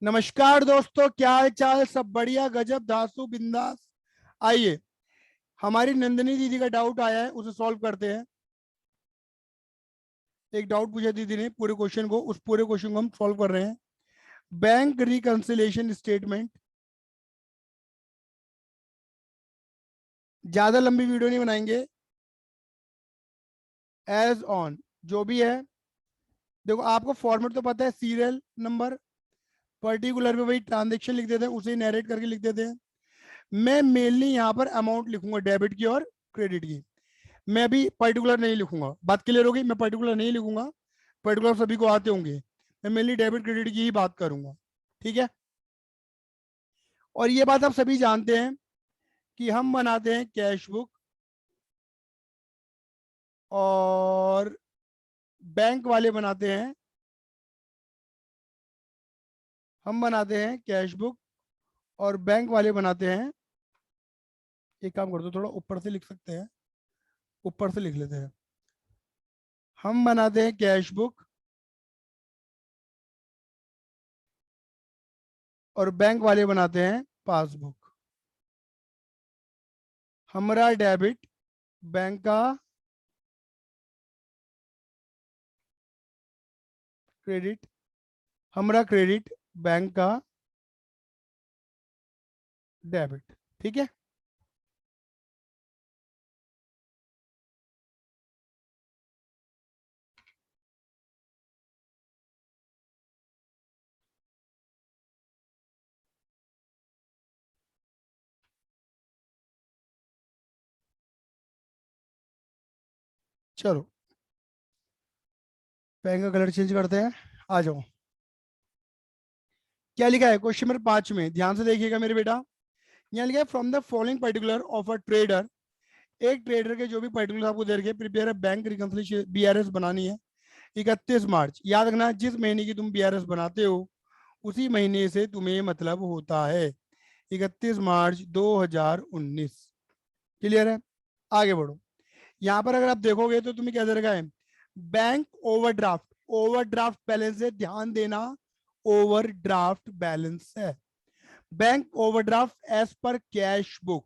नमस्कार दोस्तों, क्या हाल चाल। सब बढ़िया, गजब, धांसू, बिंदास। आइए, हमारी नंदिनी दीदी का डाउट आया है, उसे सॉल्व करते हैं। एक डाउट पूछा दीदी ने, पूरे क्वेश्चन को, उस पूरे क्वेश्चन को हम सॉल्व कर रहे हैं। Bank reconciliation statement. ज्यादा लंबी वीडियो नहीं बनाएंगे। एज ऑन जो भी है, देखो आपको फॉर्मेट तो पता है, सीरियल नंबर पर्टिकुलर पे वही ट्रांजेक्शन लिख देते हैं, उसे नरेट करके लिख देते हैं। मैं मेनली यहाँ पर अमाउंट लिखूंगा, डेबिट की और क्रेडिट की। मैं अभी पर्टिकुलर नहीं लिखूंगा, बात क्लियर होगी। मैं पर्टिकुलर नहीं लिखूंगा, पर्टिकुलर सभी को आते होंगे। मैं मेनली डेबिट क्रेडिट की ही बात करूंगा, ठीक है। और ये बात आप सभी जानते हैं कि हम बनाते हैं कैश बुक और बैंक वाले बनाते हैं, हम बनाते हैं कैश बुक और बैंक वाले बनाते हैं। एक काम कर दो, थोड़ा ऊपर से लिख सकते हैं, ऊपर से लिख लेते हैं। हम बनाते हैं कैश बुक और बैंक वाले बनाते हैं पासबुक। हमारा डेबिट बैंक का क्रेडिट, हमारा क्रेडिट बैंक का डेबिट, ठीक है। चलो, पेन का कलर चेंज करते हैं। आ जाओ, क्या लिखा है क्वेश्चन नंबर 5 में, ध्यान से देखिएगा मेरे बेटा। यहाँ लिखा है from the following particular of a trader. एक ट्रेडर के जो भी पर्टिकुलर आपको दे रखे, प्रिपेयर बैंक रिकंसिलिएशन बीआरएस बनानी है 31 मार्च। याद रखना, जिस महीने की तुम बीआरएस बनाते हो उसी महीने से तुम्हें मतलब होता है 31 मार्च 2019। क्लियर है? आगे बढ़ो। यहाँ पर अगर आप देखोगे तो तुम्हें क्या दे रखा है, बैंक ओवरड्राफ्ट। ओवरड्राफ्ट बैलेंस है, ध्यान देना, ओवरड्राफ्ट बैलेंस है। बैंक ओवरड्राफ्ट एज पर cash book,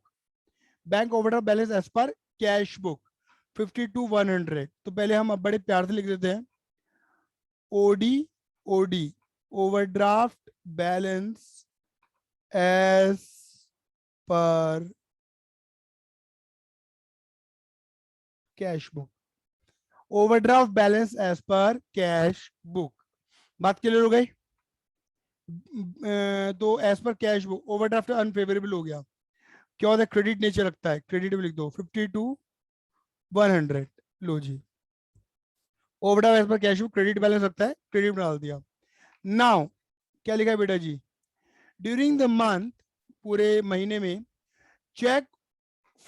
bank overdraft balance as पर कैश बुक 52/100। तो पहले हम अब बड़े प्यार से लिख देते हैं OD, OD overdraft balance as पर cash book, overdraft balance as पर कैश बुक। बात क्लियर हो गई? तो as per cash book overdraft unfavourable हो गया, क्या होता है, क्रेडिट नेचर रखता है, क्रेडिट में लिख दो 52/100। लो जी, ओवरड्राफ्ट एज पर कैश बुक क्रेडिट बैलेंस रखता है, क्रेडिट में डाल दिया। नाउ क्या लिखा है बेटा जी, ड्यूरिंग द मंथ, पूरे महीने में, cheque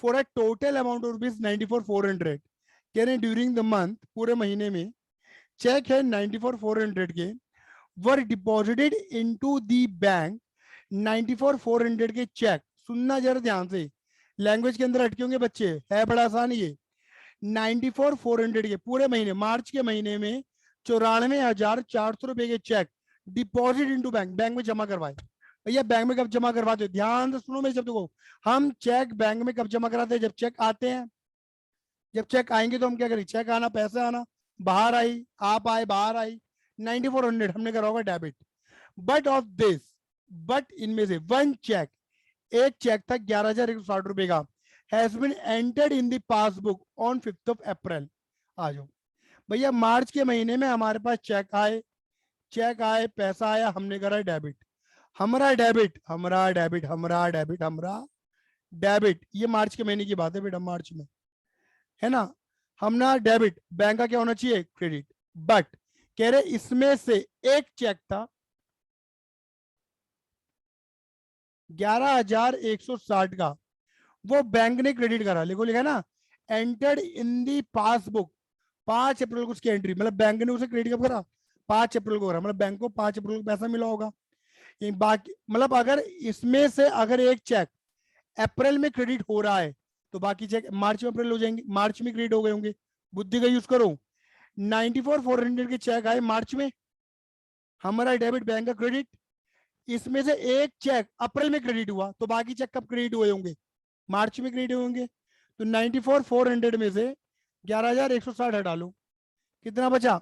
for a total amount of ₹94,400। कह रहे हैं ड्यूरिंग द मंथ, पूरे महीने में, चेक है 94,400 के, वर डिपॉजिटेड इनटू द बैंक। 94,400 के चेक, सुनना जरा ध्यान से, लैंग्वेज के अंदर अटके होंगे बच्चे, है बड़ा आसान ये। 94,400 के पूरे महीने, मार्च के महीने में 94,400 रुपए के cheque deposit into bank, bank में जमा करवाए। भैया बैंक में कब जमा करवाते हो, ध्यान से सुनो मेरे शब्द को। हम चेक बैंक में कब जमा कराते हैं, जब चेक आते हैं। जब चेक आएंगे तो हम क्या करें, चेक आना, पैसा आना, बाहर आई, आप आए, बाहर आई, 9400 हमने करा होगा debit. But of this, but इनमें से वन चेक, एक चेक था 11,160 रुपए का, has been entered in the passbook on 5 April. आ जाओ भैया, मार्च के महीने में हमारे पास चेक आए, चेक आए, पैसा आया, हमने करा डेबिट। हमारा डेबिट, हमारा डेबिट, हमारा डेबिट, हमारा डेबिट, ये मार्च के महीने की बात है बेटा, मार्च में, है ना। हमने डेबिट, बैंक का क्या होना चाहिए, क्रेडिट। बट कह रहे इसमें से एक चेक था 11,160 का, वो बैंक ने क्रेडिट करा, लिखो, लिखा ना, एंटर्ड इन दी पासबुक। 5 अप्रैल को उसकी एंट्री, मतलब बैंक ने उसे क्रेडिट कब करा, 5 अप्रैल को करा, मतलब बैंक को 5 अप्रैल को पैसा मिला होगा। ये बाकी मतलब अगर इसमें से अगर एक चेक अप्रैल में क्रेडिट हो रहा है तो बाकी चेक मार्च में, अप्रैल हो जाएंगे, मार्च में क्रेडिट हो गए होंगे। बुद्धि का यूज करो। 94,400 के चेक आए मार्च में, हमारा डेबिट बैंक का क्रेडिट, इसमें से एक चेक अप्रैल में क्रेडिट हुआ, तो बाकी चेक कब क्रेडिट हुए होंगे? मार्च में क्रेडिट हुए होंगे। तो 94,400 में से 11,160 हटा लो, कितना बचा?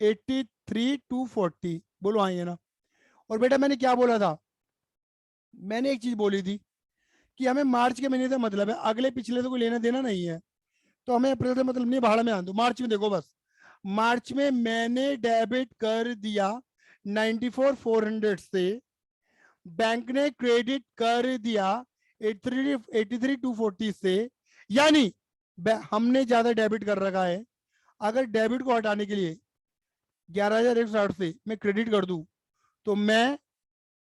83,240। बोलो हाँ ये ना। और बेटा मैंने क्या बोला था? मैंने एक चीज बोली थी कि हमें मार्च के महीने से मतलब है, अगले पिछले से कोई लेना देना नहीं है, तो हमें अप्रैल से मतलब नहीं, भाड़ा में आन दो। मार्च में देखो बस, मार्च में मैंने डेबिट कर दिया 94,400 से, बैंक ने क्रेडिट कर दिया 83,240 से, यानी हमने ज्यादा डेबिट कर रखा है। अगर डेबिट को हटाने के लिए 11,160 से मैं क्रेडिट कर दूं, तो मैं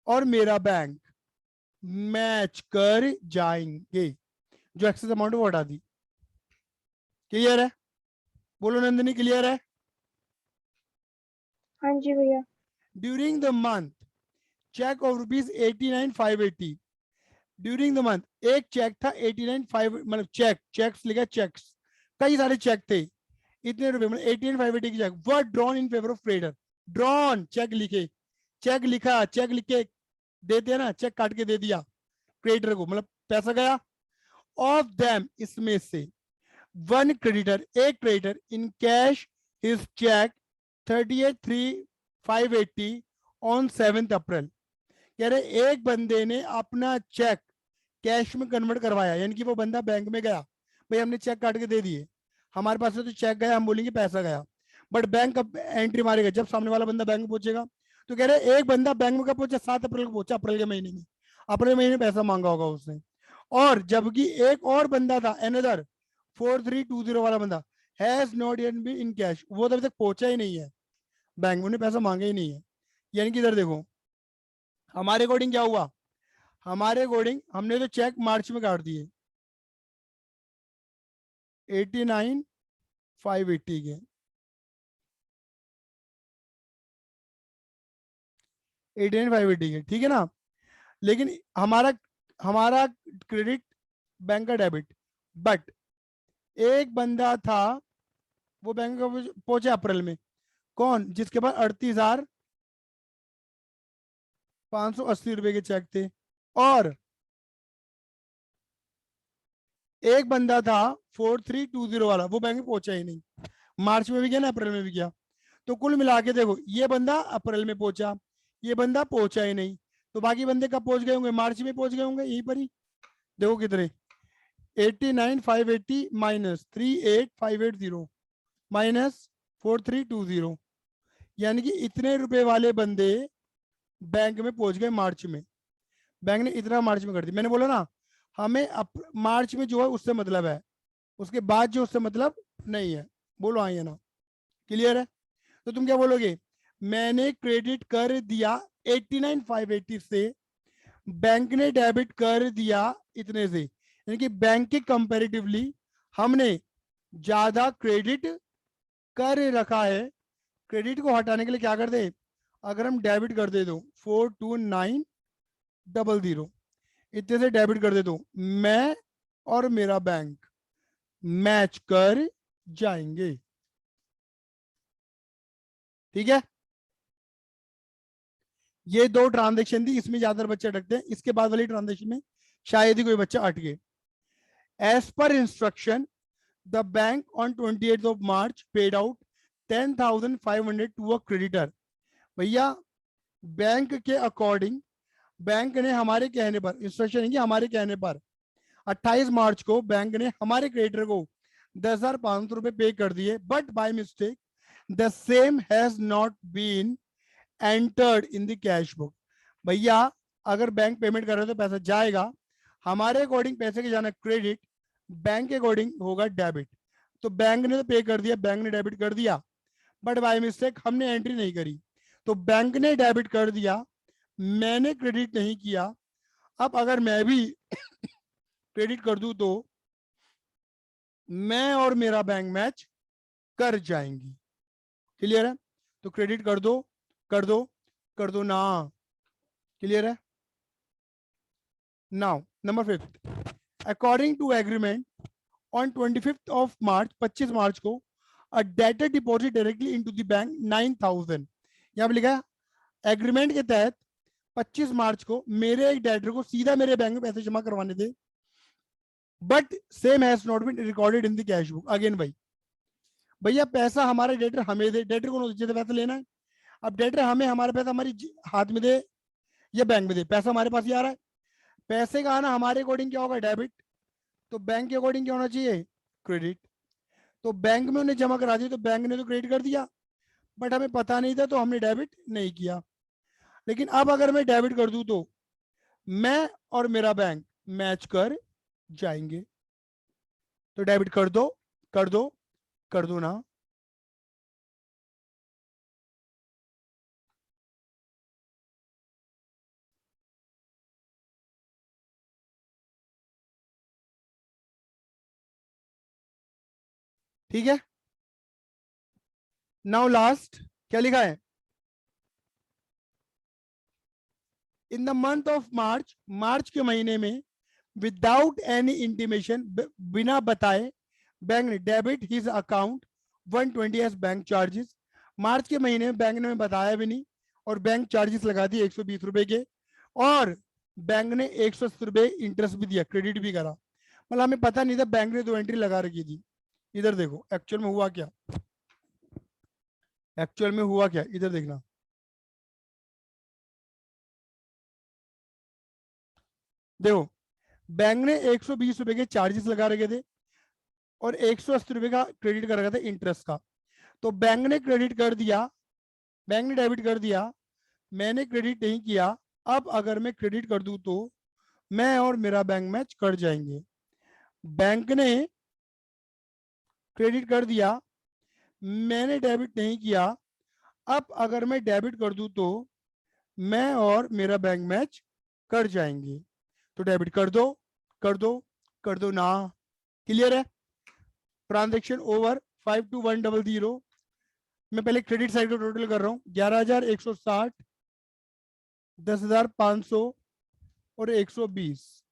और मेरा बैंक मैच कर जाएंगे, जो एक्सेस अमाउंट वो हटा दी। क्लियर है? बोलो नंदिनी, क्लियर है? हाँ जी भैया। During the month cheque of ₹89,580। During the month एक चेक था 89,500, मतलब चेक्स लिखा, चेक्स कई सारे चेक थे, इतने रुपए मतलब 89,580 की cheque were drawn in favour of trader. Drawn cheque लिखे, चेक लिखा, चेक लिख के देते हैं ना, चेक काट के दे दिया क्रेडिटर को, मतलब पैसा गया। ऑफ देम इसमें से वन क्रेडिटर, एक creditor in cash his cheque 38,3,580 on 7 April. कह रहे एक बंदे ने अपना चेक कैश में कन्वर्ट करवाया, यानी कि वो बंदा बैंक में गया, भाई हमने चेक काट के दे दिए, हमारे पास से तो चेक गया, हम बोलेंगे पैसा गया, बट बैंक अब एंट्री मारेगा जब सामने वाला बंदा बैंक में पहुंचेगा। तो कह रहे एक बंदा बैंक में कब पहुंचा? 7 अप्रैल को पहुंचा, अप्रैल के महीने में, अप्रैल महीने में पैसा मांगा होगा उसने। और जबकि एक और बंदा था, एनदर 4320 वाला बंदा, has not yet been in cash, वो तो अभी तक पहुंचा ही नहीं है बैंक, उन्हें पैसा मांगा ही नहीं है। यानी कि इधर देखो हमारे अकॉर्डिंग क्या हुआ, हमारे अकॉर्डिंग हमने तो चेक मार्च में काट दिए 89,580 के, 89,580 के, ठीक है ना। लेकिन हमारा हमारा क्रेडिट, बैंक का डेबिट, बट एक बंदा था वो बैंक का पहुंचा अप्रैल में, कौन? जिसके पास 38,580 के चेक थे। और एक बंदा था 4320 वाला, वो बैंक में पहुंचा ही नहीं, मार्च में भी गया ना, अप्रैल में भी गया। तो कुल मिला के देखो, ये बंदा अप्रैल में पहुंचा, ये बंदा पहुंचा ही नहीं, तो बाकी बंदे कब पहुंच गए होंगे? मार्च में पहुंच गए होंगे, यहीं पर ही। देखो कितने, 89,580 माइनस 38,580 माइनस 4320, यानी कि इतने रुपए वाले बंदे बैंक में पहुंच गए मार्च में। बैंक ने इतना मार्च में कर दिया। मैंने बोला ना, हमें मार्च में जो है उससे मतलब है, उसके बाद जो उससे मतलब नहीं है। बोलो हाँ या ना, क्लियर है? तो तुम क्या बोलोगे? मैंने क्रेडिट कर दिया 89,580 से, बैंक ने डेबिट कर दिया इतने से, यानी कि बैंक के कंपैरेटिवली हमने ज्यादा क्रेडिट कर रखा है। क्रेडिट को हटाने के लिए क्या कर दे? अगर हम डेबिट कर दे दो 42900 इतने से डेबिट कर दे दो, मैं और मेरा बैंक मैच कर जाएंगे। ठीक है, ये दो ट्रांजेक्शन थी, इसमें ज्यादातर बच्चे अटकते हैं, इसके बाद वाली ट्रांजेक्शन में शायद ही कोई बच्चा अटके। As per instruction the bank on 28th of March paid out 10,500 to a creditor. भैया बैंक के अकॉर्डिंग, बैंक ने हमारे कहने पर, इंस्ट्रक्शन है कि हमारे कहने पर 28 मार्च को बैंक ने हमारे क्रेडिटर को 10,500 रुपए पे कर दिए, but by mistake the same has not been entered in the cash book. भैया अगर बैंक पेमेंट कर रहे हो तो पैसा जाएगा, हमारे अकॉर्डिंग पैसे के जाना क्रेडिट, बैंक के अकॉर्डिंग होगा डेबिट। तो बैंक ने तो पे कर दिया, बैंक ने डेबिट कर दिया, बट बाय मिस्टेक हमने एंट्री नहीं करी, तो बैंक ने डेबिट कर दिया, मैंने क्रेडिट नहीं किया। अब अगर मैं भी क्रेडिट कर दूं तो मैं और मेरा बैंक मैच कर जाएंगी। क्लियर है? तो क्रेडिट कर दो, कर दो, कर दो ना। क्लियर है? Now number 5, according to agreement on 25th of March, 25 March को a debtor deposit directly into the bank 9,000। यहाँ पे लिखा है एग्रीमेंट के तहत 25 मार्च को मेरे एक डेटर को सीधा मेरे बैंक में पैसे जमा करवाने थे, but same has not been recorded in the cash book. Again भाई, भैया पैसा हमारे डेटर हमें दे, डेटर को जिसे पैसा लेना है, अब डेटर हमें हमारे पैसा हमारी हाथ में दे या बैंक में दे, पैसा हमारे पास ही आ रहा है। पैसे का आना हमारे अकॉर्डिंग क्या होगा, डेबिट। तो बैंक के अकॉर्डिंग क्या होना चाहिए, क्रेडिट। तो बैंक में उन्हें जमा करा दिया तो बैंक ने तो क्रेडिट कर दिया, बट हमें पता नहीं था तो हमने डेबिट नहीं किया। लेकिन अब अगर मैं डेबिट कर दूं तो मैं और मेरा बैंक मैच कर जाएंगे। तो डेबिट कर दो, कर दो, कर दो ना। ठीक है, नाउ लास्ट क्या लिखा है, in the month of March, मार्च के महीने में, विदाउट एनी इंटीमेशन, बिना बताए, बैंक ने debit his account 120 as bank charges. मार्च के महीने में बैंक ने हमें बताया भी नहीं और बैंक चार्जेस लगा दिए 120 रुपए के, और बैंक ने 180 रुपए इंटरेस्ट भी दिया, क्रेडिट भी करा। मतलब हमें पता नहीं था, बैंक ने 2 एंट्री लगा रखी थी। इधर देखो एक्चुअल में हुआ क्या, एक्चुअल में हुआ क्या, इधर देखना। देखो, बैंक ने 120 रुपए के चार्जेस लगा रखे थे और 180 रुपए का क्रेडिट कर रखा था इंटरेस्ट का। तो बैंक ने क्रेडिट कर दिया, बैंक ने डेबिट कर दिया, मैंने क्रेडिट नहीं किया। अब अगर मैं क्रेडिट कर दूं तो मैं और मेरा बैंक मैच कर जाएंगे। बैंक ने क्रेडिट कर दिया, मैंने डेबिट नहीं किया। अब अगर मैं डेबिट कर दूं तो मैं और मेरा बैंक मैच कर जाएंगे। तो डेबिट कर दो, कर दो, कर दो ना। क्लियर है, ट्रांजेक्शन ओवर 52100। मैं पहले क्रेडिट साइड का टोटल कर रहा हूँ, 11,160, 10,500 और 120।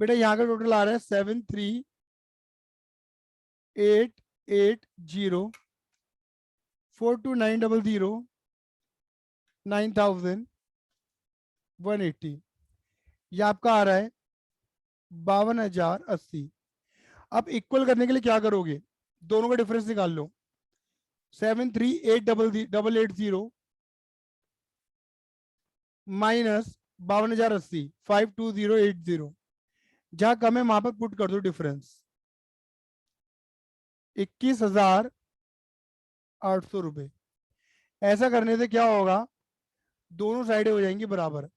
बेटा यहाँ का टोटल आ रहा है 73880, 42900, 9180। ये आपका आ रहा है 52,080। अब इक्वल करने के लिए क्या करोगे, दोनों का डिफरेंस निकाल लो। 73880 माइनस 52,080, 52080। जहां कम है वहां पर पुट कर दो डिफरेंस, 21,800 रुपए। ऐसा करने से क्या होगा, दोनों साइडें हो जाएंगी बराबर।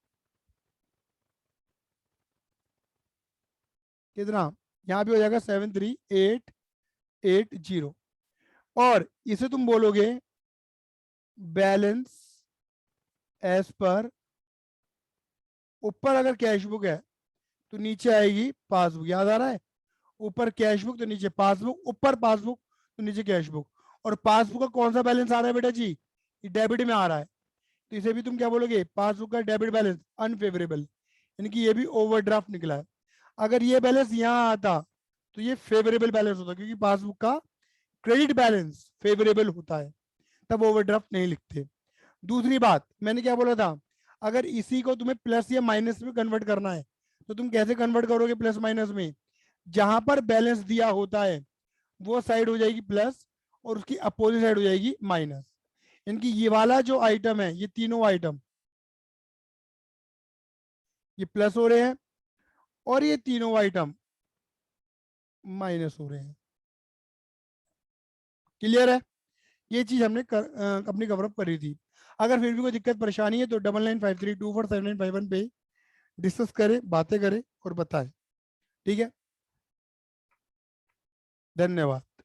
कितना, यहां भी हो जाएगा 73880, और इसे तुम बोलोगे बैलेंस एज पर। ऊपर अगर कैश बुक है तो नीचे आएगी पासबुक, याद आ रहा है, ऊपर कैश बुक तो नीचे पासबुक, ऊपर पासबुक तो नीचे कैश बुक। और पासबुक का कौन सा बैलेंस आ रहा है बेटा जी, ये डेबिट में आ रहा है, तो इसे भी तुम क्या बोलोगे, पासबुक का डेबिट बैलेंस अनफेवरेबल, यानी कि ये भी ओवरड्राफ्ट निकला है। अगर ये बैलेंस यहाँ आता तो ये फेवरेबल बैलेंस होता, क्योंकि पासबुक का क्रेडिट बैलेंस फेवरेबल होता है, तब ओवरड्राफ्ट नहीं लिखते। दूसरी बात मैंने क्या बोला था, अगर इसी को तुम्हें प्लस या माइनस में कन्वर्ट करना है तो तुम कैसे कन्वर्ट करोगे प्लस माइनस में, जहां पर बैलेंस दिया होता है वो साइड हो जाएगी प्लस और उसकी अपोजिट साइड हो जाएगी माइनस। इनकी ये वाला जो आइटम है, ये तीनों आइटम ये प्लस हो रहे हैं और ये तीनों आइटम माइनस हो रहे हैं। क्लियर है, ये चीज हमने अपनी कवरअप करी थी। अगर फिर भी कोई दिक्कत परेशानी है तो 9953247951 पे डिस्कस करें, बातें करें और बताएं। ठीक है, धन्यवाद।